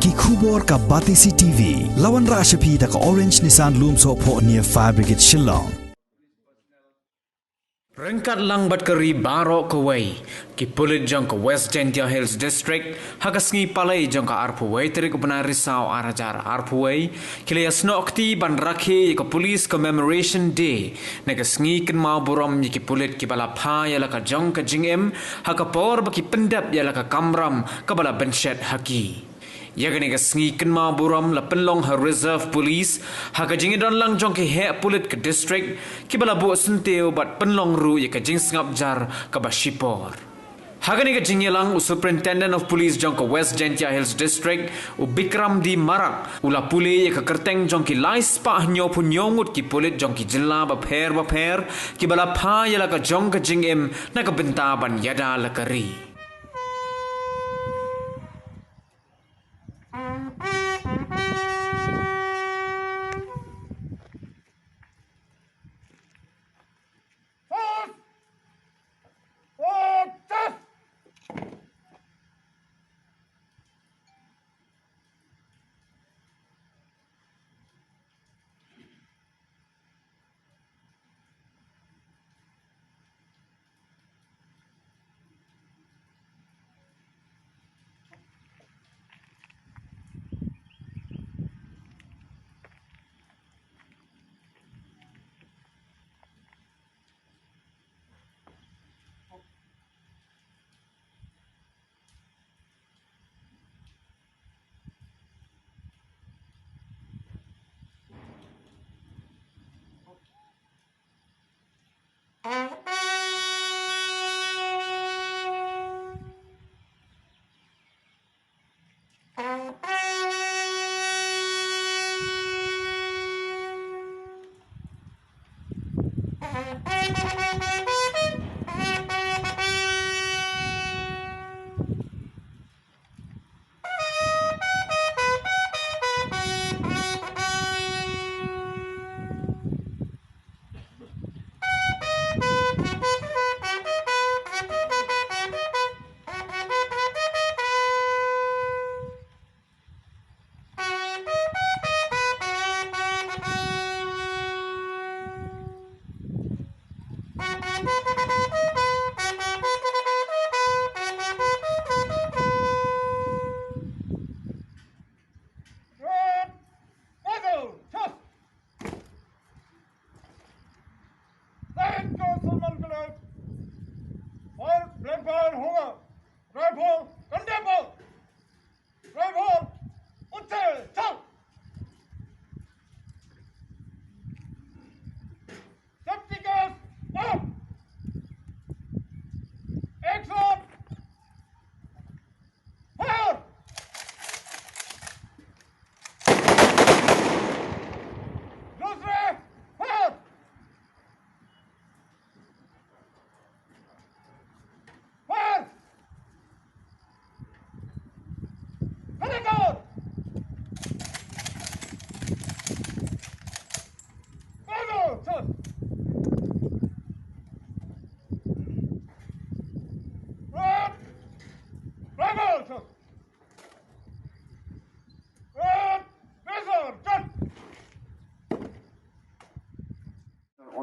Kikubor ka Batisi TV, lawan Rashapi da ka Orange Nissan Lumso po near Fire Brigade Shillong. Rengkat lang bat kari baro kawai ki pulit jong ka West Gentia Hills District hagasngi palay jong ka Arpuway teri ko Risau arajar Arpuway kili asno okti ban rakhi ka Police Commemoration Day nagasngi ken mau buram ki pulit ki bala pha yala ka jong ka jingem hakapor ba ki pendap yala ka kamram ka bala benchet haki Yagani gasngi ken mau buram la penlong ha reserve police ha ka jingi don lang jong ki he pulit ka district ki bala bu senteu bat penlong ru ya ka jing ngap jar ka ba shipor Hagani ka jingi lang superintendent of police jong ka West Gentia Hills District u Bikram di Marak ula puli ya ka kerteng jong ki lais pa nyo punyongut ki pulit jong ki jilla ba pher ki bala pha ya la ka jong ka jingem na ka benta ban yada la kari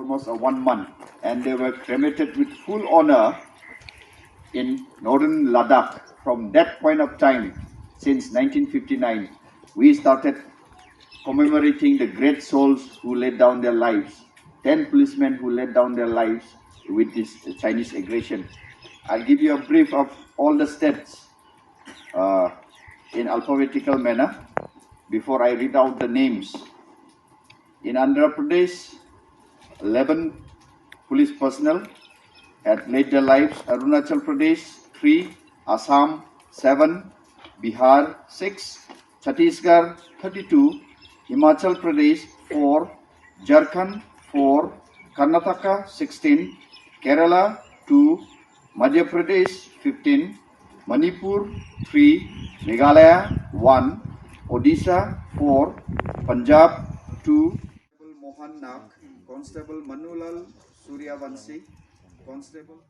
almost 1 month, and they were cremated with full honor in northern Ladakh. From that point of time, since 1959, we started commemorating the great souls who laid down their lives, 10 policemen who laid down their lives with this Chinese aggression. I'll give you a brief of all the steps in alphabetical manner before I read out the names. In Andhra Pradesh, 11 police personnel had laid their lives. Arunachal Pradesh 3, Assam 7, Bihar 6, Chhattisgarh 32, Himachal Pradesh 4, Jharkhand 4, Karnataka 16, Kerala 2, Madhya Pradesh 15, Manipur 3, Meghalaya 1, Odisha 4, Punjab 2, Mohan Nag, Constable Manulal Suryavanshi, Constable